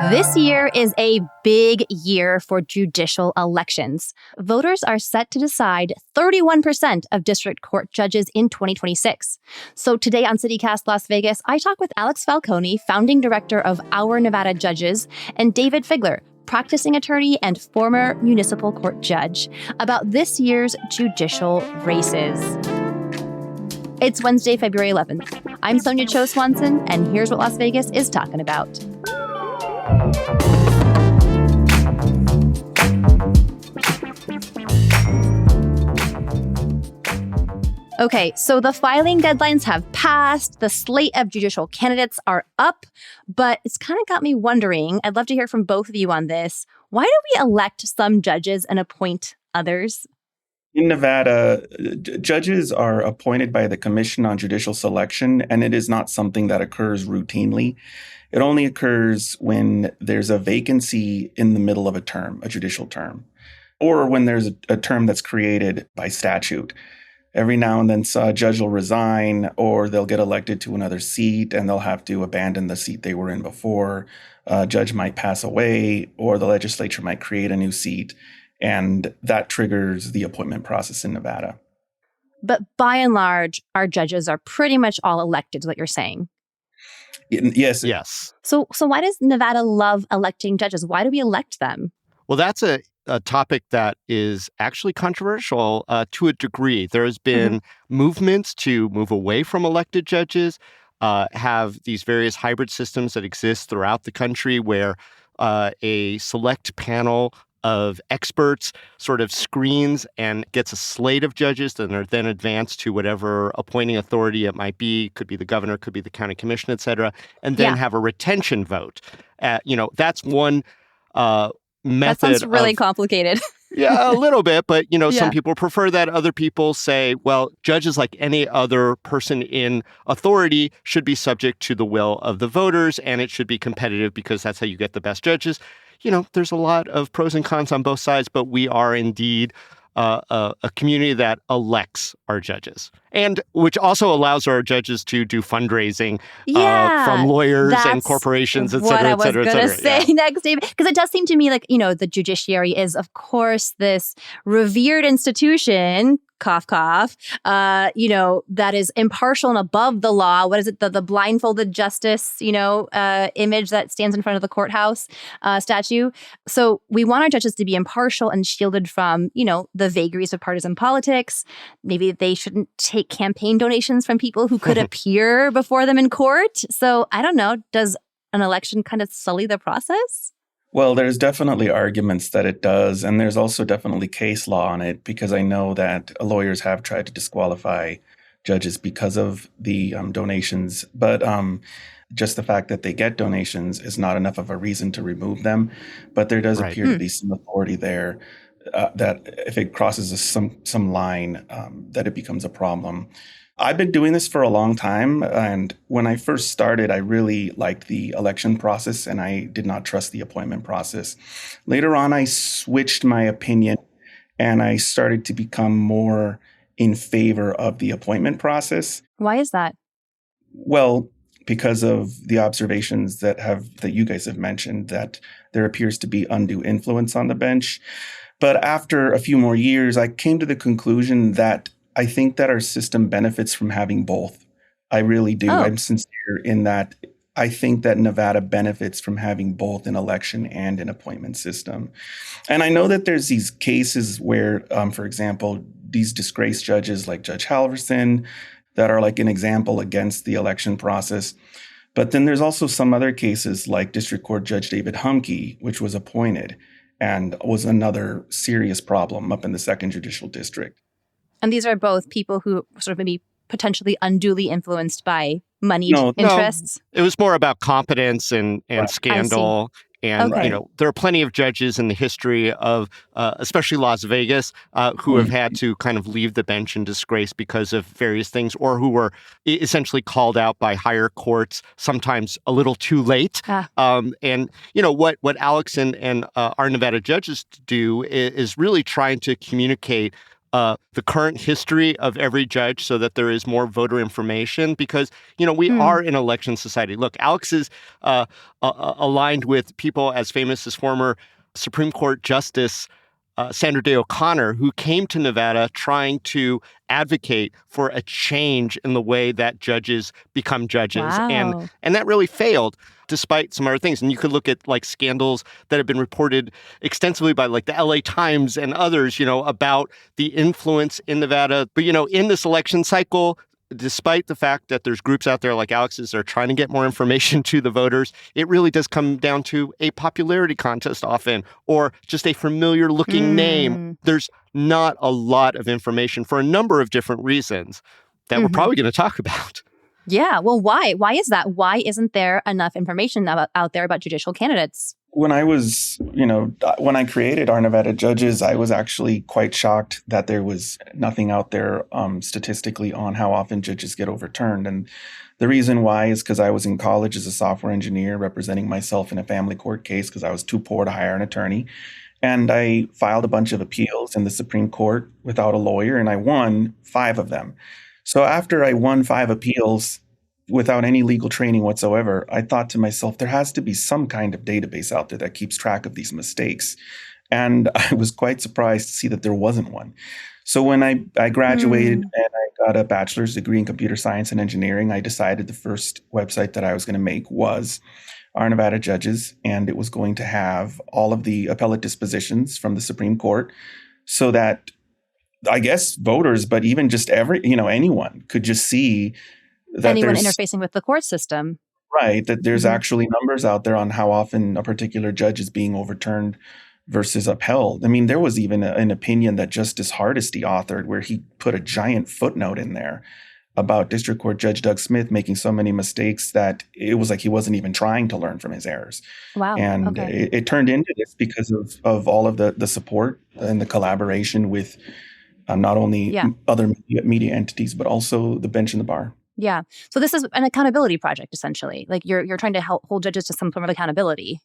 This year is a big year for judicial elections. Voters are set to decide 31% of district court judges in 2026. So today on CityCast Las Vegas, I talk with Alex Falcone, founding director of Our Nevada Judges, and David Figler, practicing attorney and former municipal court judge, about this year's judicial races. It's Wednesday, February 11th. I'm Sonia Cho Swanson, and here's what Las Vegas is talking about. Okay, so the filing deadlines have passed, the slate of judicial candidates are up, but it's kind of got me wondering, I'd love to hear from both of you on this, why do we elect some judges and appoint others? In Nevada, judges are appointed by the Commission on Judicial Selection, and it is not something that occurs routinely. It only occurs when there's a vacancy in the middle of a term, a judicial term, or when there's a term that's created by statute. Every now and then, a judge will resign, or they'll get elected to another seat, and they'll have to abandon the seat they were in before. A judge might pass away, or the legislature might create a new seat, and that triggers the appointment process in Nevada. But by and large, our judges are pretty much all elected, is what you're saying. Yes. So why does Nevada love electing judges? Why do we elect them? Well, that's a topic that is actually controversial to a degree. There has been movements to move away from elected judges, have these various hybrid systems that exist throughout the country where a select panel of experts sort of screens and gets a slate of judges that are then advanced to whatever appointing authority it might be. Could be the governor, could be the county commission, et cetera, and then have a retention vote. That's one method. That sounds really complicated. Yeah, a little bit. But, some people prefer that. Other people say, well, judges, like any other person in authority, should be subject to the will of the voters, and it should be competitive because that's how you get the best judges. There's a lot of pros and cons on both sides, but we are indeed a community that elects our judges, and which also allows our judges to do fundraising from lawyers and corporations, et cetera, et cetera, et cetera. What I was going to say next, David, because it does seem to me like, the judiciary is, of course, this revered institution, cough, cough, that is impartial and above the law. What is it? The blindfolded justice, image that stands in front of the courthouse statue. So we want our judges to be impartial and shielded from, the vagaries of partisan politics. Maybe they shouldn't take campaign donations from people who could appear before them in court. So I don't know, does an election kind of sully the process? Well, there's definitely arguments that it does, and there's also definitely case law on it, because I know that lawyers have tried to disqualify judges because of the donations. But just the fact that they get donations is not enough of a reason to remove them. But there does appear to be some authority there that if it crosses some line, that it becomes a problem. I've been doing this for a long time, and when I first started, I really liked the election process, and I did not trust the appointment process. Later on, I switched my opinion, and I started to become more in favor of the appointment process. Why is that? Well, because of the observations that you guys have mentioned, that there appears to be undue influence on the bench. But after a few more years, I came to the conclusion that I think that our system benefits from having both. I really do. I'm sincere in that. I think that Nevada benefits from having both an election and an appointment system. And I know that there's these cases where, for example, these disgraced judges like Judge Halverson that are like an example against the election process. But then there's also some other cases like District Court Judge David Humke, which was appointed and was another serious problem up in the 2nd Judicial District. And these are both people who sort of maybe potentially unduly influenced by moneyed interests? No, it was more about competence and scandal. And, there are plenty of judges in the history of, especially Las Vegas, who have had to kind of leave the bench in disgrace because of various things, or who were essentially called out by higher courts, sometimes a little too late. What Alex and our Nevada judges do is really trying to communicate the current history of every judge so that there is more voter information because, we are an election society. Look, Alex is aligned with people as famous as former Supreme Court Justice Sandra Day O'Connor, who came to Nevada trying to advocate for a change in the way that judges become judges. Wow. And that really failed, despite some other things. And you could look at like scandals that have been reported extensively by like the LA Times and others, about the influence in Nevada. But, in this election cycle, despite the fact that there's groups out there like Alex's that are trying to get more information to the voters, it really does come down to a popularity contest often, or just a familiar looking name. There's not a lot of information for a number of different reasons that we're probably going to talk about. Yeah. Well, why? Why is that? Why isn't there enough information out there about judicial candidates? When I was, when I created our Nevada Judges, I was actually quite shocked that there was nothing out there statistically on how often judges get overturned. And the reason why is because I was in college as a software engineer representing myself in a family court case because I was too poor to hire an attorney. And I filed a bunch of appeals in the Supreme Court without a lawyer, and I won 5 of them. So after I won 5 appeals, without any legal training whatsoever, I thought to myself, there has to be some kind of database out there that keeps track of these mistakes. And I was quite surprised to see that there wasn't one. So when I graduated and I got a bachelor's degree in computer science and engineering, I decided the first website that I was going to make was our Nevada Judges, and it was going to have all of the appellate dispositions from the Supreme Court so that I guess voters, but even just anyone could just see that anyone interfacing with the court system. Right, that there's actually numbers out there on how often a particular judge is being overturned versus upheld. I mean, there was even an opinion that Justice Hardesty authored where he put a giant footnote in there about District Court Judge Doug Smith making so many mistakes that it was like he wasn't even trying to learn from his errors. Wow. And it turned into this because of all of the support and the collaboration with not only other media entities, but also the bench and the bar. Yeah. So this is an accountability project, essentially. Like you're trying to hold judges to some form of accountability.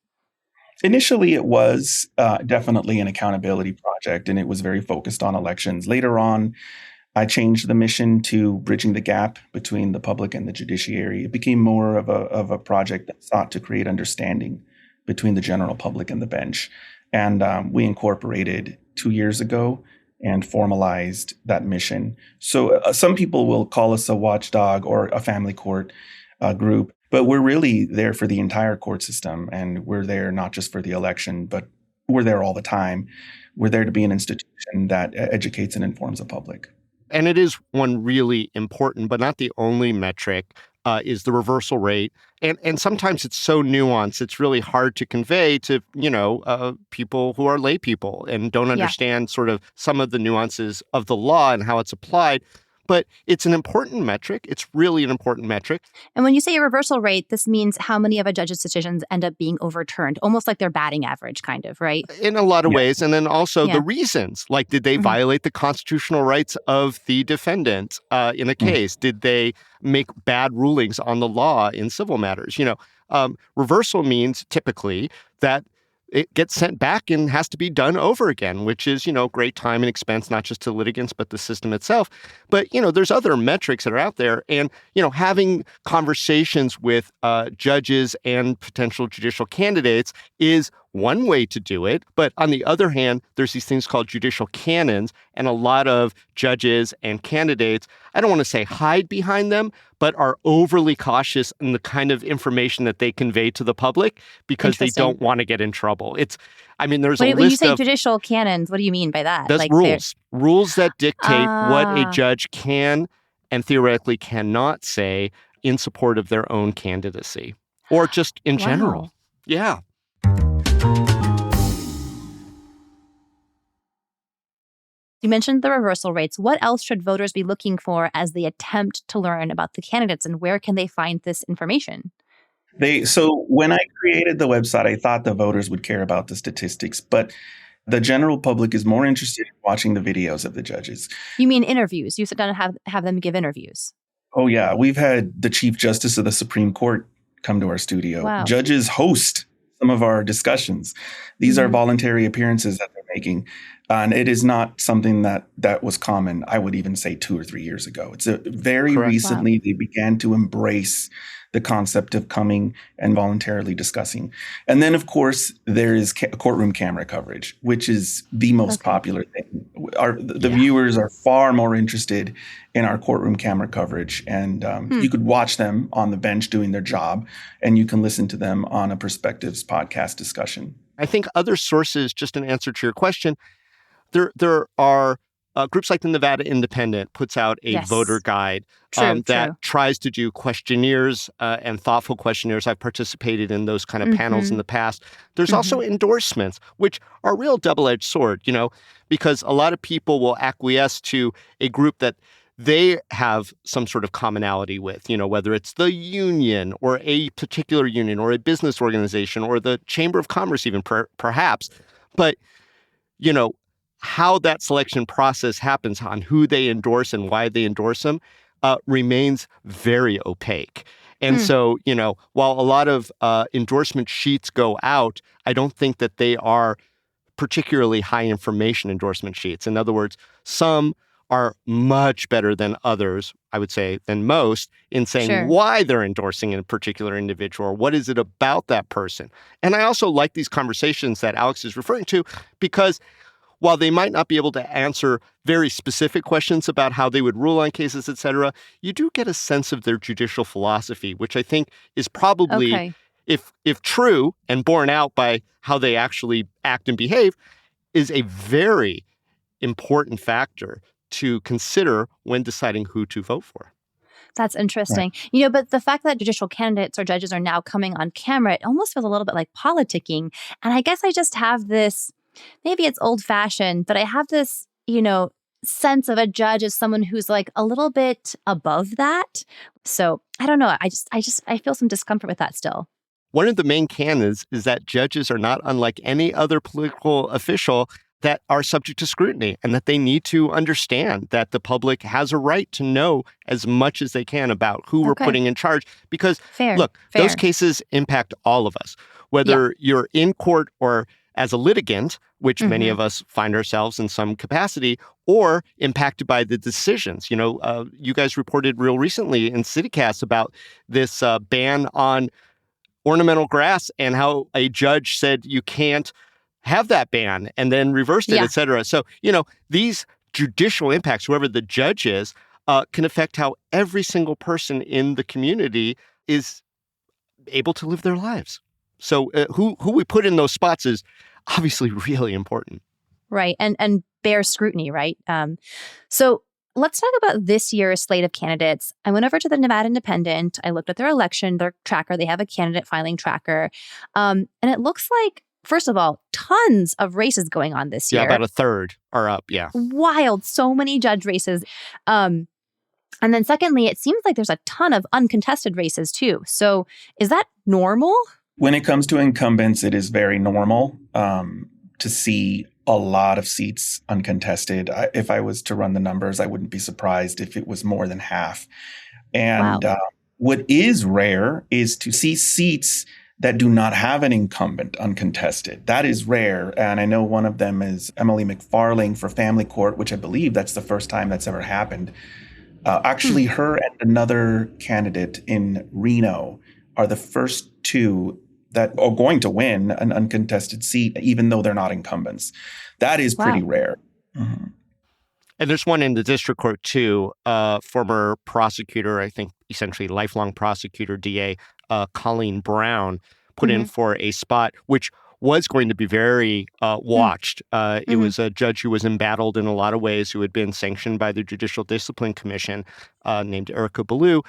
Initially, it was definitely an accountability project, and it was very focused on elections. Later on, I changed the mission to bridging the gap between the public and the judiciary. It became more of a project that sought to create understanding between the general public and the bench. And we incorporated 2 years ago and formalized that mission. So some people will call us a watchdog or a family court group, but we're really there for the entire court system. And we're there not just for the election, but we're there all the time. We're there to be an institution that educates and informs the public. And it is one really important, but not the only metric, is the reversal rate. And sometimes it's so nuanced, it's really hard to convey to, people who are lay people and don't understand sort of some of the nuances of the law and how it's applied. But it's an important metric. It's really an important metric. And when you say a reversal rate, this means how many of a judge's decisions end up being overturned, almost like their batting average, kind of, right? In a lot of ways. And then also the reasons, like did they violate the constitutional rights of the defendant in a case? Did they make bad rulings on the law in civil matters? Reversal means typically that it gets sent back and has to be done over again, which is, great time and expense, not just to litigants, but the system itself. But, there's other metrics that are out there. And, having conversations with judges and potential judicial candidates is one way to do it. But on the other hand, there's these things called judicial canons, and a lot of judges and candidates, I don't want to say hide behind them, but are overly cautious in the kind of information that they convey to the public because they don't want to get in trouble. There's a list of... When you say judicial canons, what do you mean by that? That's rules that dictate what a judge can and theoretically cannot say in support of their own candidacy or just in general. Yeah. You mentioned the reversal rates. What else should voters be looking for as they attempt to learn about the candidates, and where can they find this information? So when I created the website, I thought the voters would care about the statistics, but the general public is more interested in watching the videos of the judges. You mean interviews? You sit down and have them give interviews. Oh, yeah. We've had the Chief Justice of the Supreme Court come to our studio. Wow. Judges host some of our discussions. These are voluntary appearances that they're making. And it is not something that was common, I would even say 2 or 3 years ago. It's very Correct. Wow. recently they began to embrace the concept of coming and voluntarily discussing. And then, of course, there is courtroom camera coverage, which is the most Okay. popular thing. The viewers are far more interested in our courtroom camera coverage. And you could watch them on the bench doing their job, and you can listen to them on a Perspectives podcast discussion. I think other sources, just in answer to your question, there are groups like the Nevada Independent puts out a voter Yes. guide True. that True. tries to do questionnaires and thoughtful questionnaires. I've participated in those kind of panels in the past. There's also endorsements, which are a real double-edged sword, because a lot of people will acquiesce to a group that they have some sort of commonality with, whether it's the union or a particular union or a business organization or the Chamber of Commerce even perhaps. But, how that selection process happens on who they endorse and why they endorse them remains very opaque. And so, while a lot of endorsement sheets go out, I don't think that they are particularly high information endorsement sheets. In other words, some are much better than others, I would say, than most, in saying Sure. why they're endorsing a particular individual or what is it about that person. And I also like these conversations that Alex is referring to because while they might not be able to answer very specific questions about how they would rule on cases, et cetera, you do get a sense of their judicial philosophy, which I think is probably, Okay. if true and borne out by how they actually act and behave, is a very important factor to consider when deciding who to vote for. That's Right. interesting. But the fact that judicial candidates or judges are now coming on camera, it almost feels a little bit like politicking. And I guess I just have this, maybe it's old fashioned, but I have this, sense of a judge as someone who's like a little bit above that. So I don't know. I feel some discomfort with that still. One of the main canons is that judges are not unlike any other political official that are subject to scrutiny and that they need to understand that the public has a right to know as much as they can about who we're Okay. putting in charge. Because, Fair. look, Fair. those cases impact all of us, whether you're in court or as a litigant, which many of us find ourselves in some capacity, or impacted by the decisions. You guys reported real recently in CityCast about this ban on ornamental grass and how a judge said you can't have that ban and then reversed it, Yeah. et cetera. So, these judicial impacts, whoever the judge is, can affect how every single person in the community is able to live their lives. So who we put in those spots is obviously really important. Right. And bear scrutiny, right? So let's talk about this year's slate of candidates. I went over to the Nevada Independent. I looked at their election, their tracker. They have a candidate filing tracker. And it looks like, first of all, tons of races going on this year. Yeah, about a third are up. Yeah. Wild. So many judge races. And then secondly, it seems like there's a ton of uncontested races too. So is that normal? When it comes to incumbents, it is very normal to see a lot of seats uncontested. If I was to run the numbers, I wouldn't be surprised if it was more than half. And what is rare is to see seats that do not have an incumbent uncontested. That is rare. And I know one of them is Emily McFarling for Family Court, which I believe that's the first time that's ever happened. Actually, her and another candidate in Reno are the first two that are going to win an uncontested seat, even though they're not incumbents. That is pretty rare. Mm-hmm. And there's one in the district court, too. Former prosecutor, I think essentially lifelong prosecutor, DA, Colleen Brown, put in for a spot, which was going to be very watched. It was a judge who was embattled in a lot of ways, who had been sanctioned by the Judicial Discipline Commission, named Erica Ballou.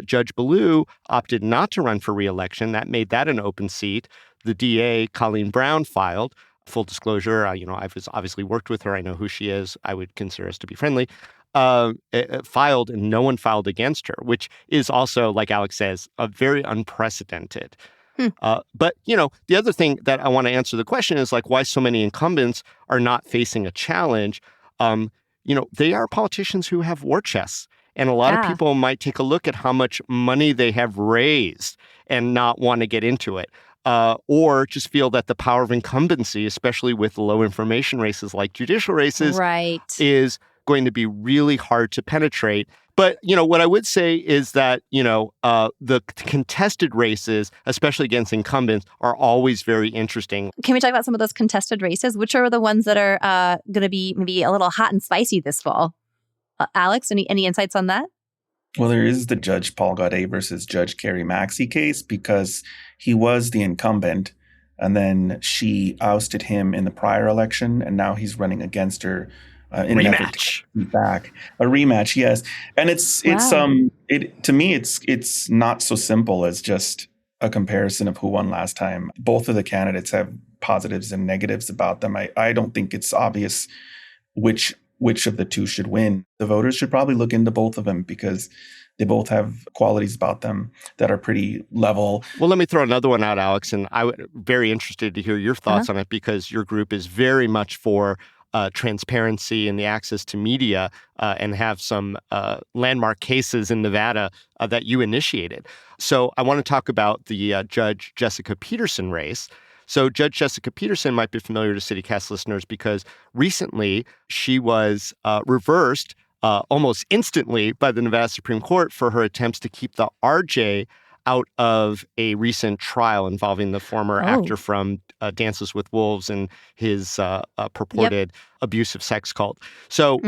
Judge Ballou opted not to run for re-election. That made that an open seat. The DA, Colleen Brown, filed. Full disclosure, I've obviously worked with her. I know who she is. I would consider us to be friendly. Filed, and no one filed against her, which is also, like Alex says, a very unprecedented. But, the other thing that I want to answer the question is like why so many incumbents are not facing a challenge. They are politicians who have war chests. And a lot of people might take a look at how much money they have raised and not want to get into it. or just feel that the power of incumbency, especially with low information races like judicial races, Right. is going to be really hard to penetrate. But, what I would say is that, the contested races, especially against incumbents, are always very interesting. Can we talk about some of those contested races? Which are the ones that are going to be maybe a little hot and spicy this fall? Alex, any insights on that? Well, there is the Judge Paul Gaudet versus Judge Carrie Maxey case because he was the incumbent and then she ousted him in the prior election and now he's running against her in an effort to get back. A rematch, yes. And to me it's not so simple as just a comparison of who won last time. Both of the candidates have positives and negatives about them. I don't think it's obvious which of the two should win. The voters should probably look into both of them because they both have qualities about them that are pretty level. Well, let me throw another one out, Alex, and I'm very interested to hear your thoughts on it because your group is very much for transparency and the access to media and have some landmark cases in Nevada that you initiated. So I want to talk about the Judge Jessica Peterson race. So Judge Jessica Peterson might be familiar to CityCast listeners because recently she was reversed almost instantly by the Nevada Supreme Court for her attempts to keep the RJ out of a recent trial involving the former actor from Dances with Wolves and his purported abusive sex cult. So,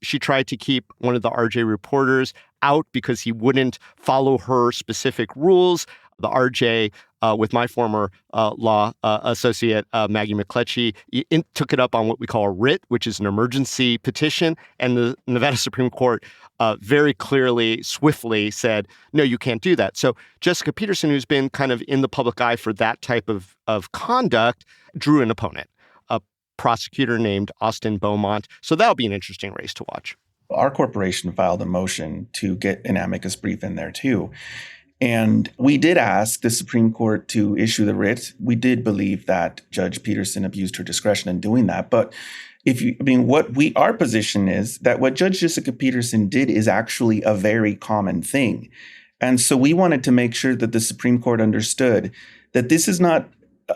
she tried to keep one of the RJ reporters out because he wouldn't follow her specific rules. The RJ, with my former law associate, Maggie McCletchy, took it up on what we call a writ, which is an emergency petition. And the Nevada Supreme Court very clearly, swiftly said, no, you can't do that. So Jessica Peterson, who's been kind of in the public eye for that type of conduct, drew an opponent, a prosecutor named Austin Beaumont. So that'll be an interesting race to watch. Our corporation filed a motion to get an amicus brief in there, too. And we did ask the Supreme Court to issue the writ. We did believe that Judge Peterson abused her discretion in doing that. But our position is that what Judge Jessica Peterson did is actually a very common thing. And so we wanted to make sure that the Supreme Court understood that this is not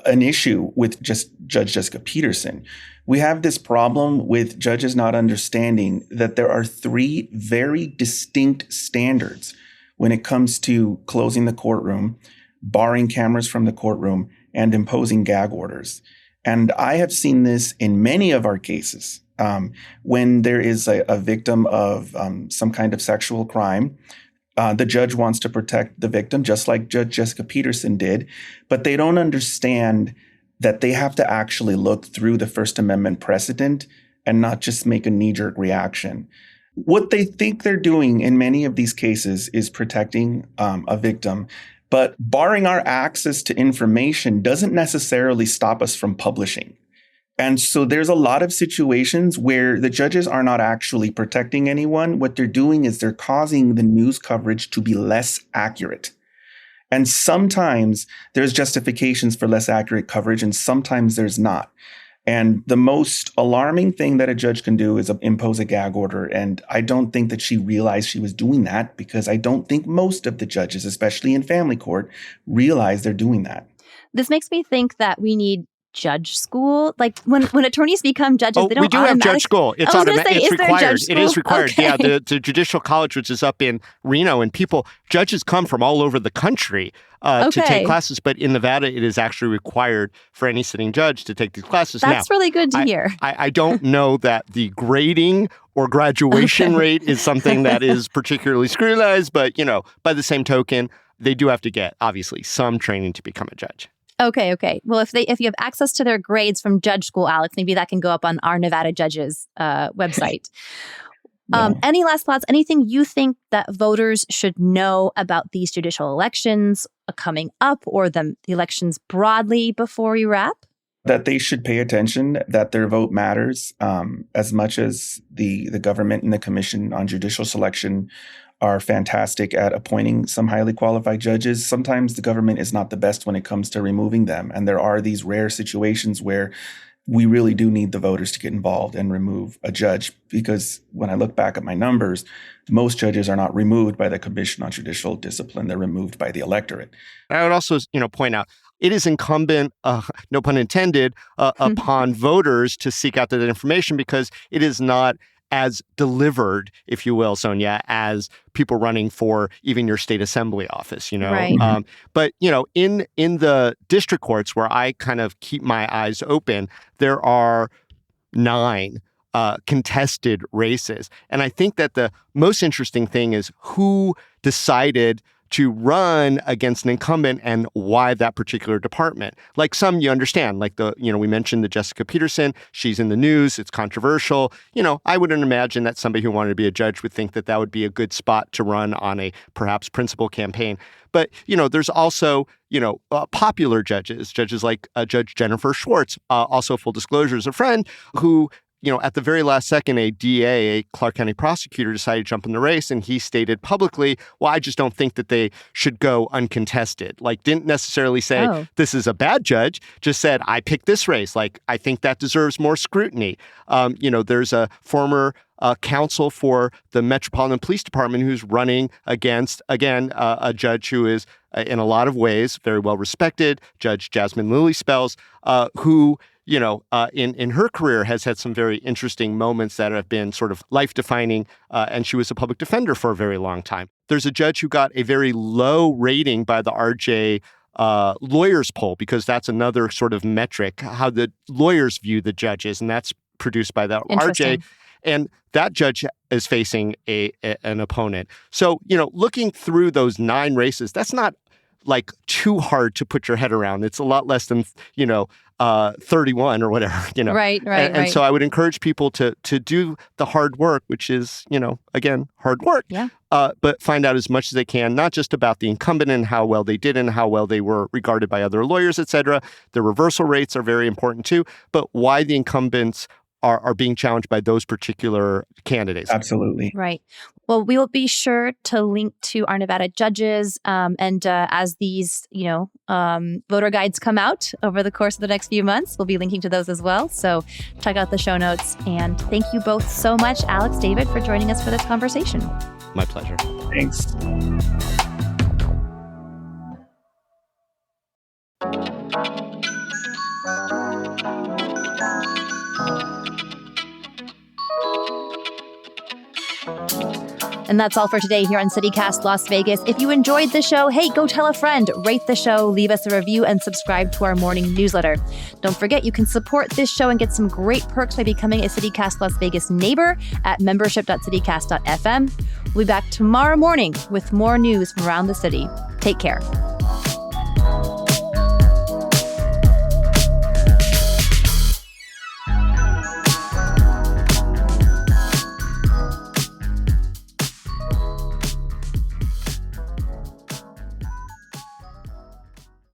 an issue with just Judge Jessica Peterson. We have this problem with judges not understanding that there are three very distinct standards when it comes to closing the courtroom, barring cameras from the courtroom, and imposing gag orders. And I have seen this in many of our cases. When there is a victim of some kind of sexual crime, the judge wants to protect the victim, just like Judge Jessica Peterson did, but they don't understand that they have to actually look through the First Amendment precedent and not just make a knee-jerk reaction. What they think they're doing in many of these cases is protecting a victim, but barring our access to information doesn't necessarily stop us from publishing. And so there's a lot of situations where the judges are not actually protecting anyone. What they're doing is they're causing the news coverage to be less accurate. And sometimes there's justifications for less accurate coverage, and sometimes there's not. And the most alarming thing that a judge can do is impose a gag order. And I don't think that she realized she was doing that because I don't think most of the judges, especially in family court, realize they're doing that. This makes me think that we need judge school. Like when attorneys become judges, they don't we do have judge school. It's it's required. It is required. Okay. Yeah, the Judicial College, which is up in Reno, and judges come from all over the country to take classes. But in Nevada, it is actually required for any sitting judge to take these classes. That's really good to hear. I don't know that the grading or graduation rate is something that is particularly scrutinized, but by the same token, they do have to get obviously some training to become a judge. Okay. Well, if you have access to their grades from judge school, Alex, maybe that can go up on our Nevada Judges website. Any last thoughts? Anything you think that voters should know about these judicial elections coming up or the elections broadly before we wrap? That they should pay attention, that their vote matters as much as the government and the Commission on Judicial Selection are fantastic at appointing some highly qualified judges. Sometimes the government is not the best when it comes to removing them. And there are these rare situations where we really do need the voters to get involved and remove a judge. Because when I look back at my numbers, most judges are not removed by the Commission on Judicial Discipline. They're removed by the electorate. I would also, point out, it is incumbent, no pun intended, upon voters to seek out that information because it is not as delivered, if you will, Sonia, as people running for even your state assembly office, Right. But, in the district courts where I kind of keep my eyes open, there are 9 contested races. And I think that the most interesting thing is who decided to run against an incumbent and why that particular department. Like some you understand, like we mentioned the Jessica Peterson, she's in the news, it's controversial. I wouldn't imagine that somebody who wanted to be a judge would think that that would be a good spot to run on a perhaps principal campaign. But, there's also, popular judges like Judge Jennifer Schwartz, also full disclosure is a friend who at the very last second, a DA, a Clark County prosecutor, decided to jump in the race, and he stated publicly, well, I just don't think that they should go uncontested. Like, didn't necessarily say this is a bad judge, just said, I picked this race. Like, I think that deserves more scrutiny. There's a former counsel for the Metropolitan Police Department who's running against, again, a judge who is, in a lot of ways, very well respected, Judge Jasmine Lilly Spells, who in her career has had some very interesting moments that have been sort of life-defining, and she was a public defender for a very long time. There's a judge who got a very low rating by the RJ lawyers poll, because that's another sort of metric, how the lawyers view the judges, and that's produced by the RJ. And that judge is facing an opponent. So, looking through those 9 races, that's not like too hard to put your head around. It's a lot less than, 31 or whatever, Right. And so I would encourage people to do the hard work, which is, again, hard work. Yeah. But find out as much as they can, not just about the incumbent and how well they did and how well they were regarded by other lawyers, et cetera. The reversal rates are very important too, but why the incumbents are being challenged by those particular candidates. Absolutely. Right. Well, we will be sure to link to our Nevada judges. And as these, voter guides come out over the course of the next few months, we'll be linking to those as well. So check out the show notes. And thank you both so much, Alex, David, for joining us for this conversation. My pleasure. Thanks. And that's all for today here on CityCast Las Vegas. If you enjoyed the show, hey, go tell a friend, rate the show, leave us a review, and subscribe to our morning newsletter. Don't forget, you can support this show and get some great perks by becoming a CityCast Las Vegas neighbor at membership.citycast.fm. We'll be back tomorrow morning with more news from around the city. Take care.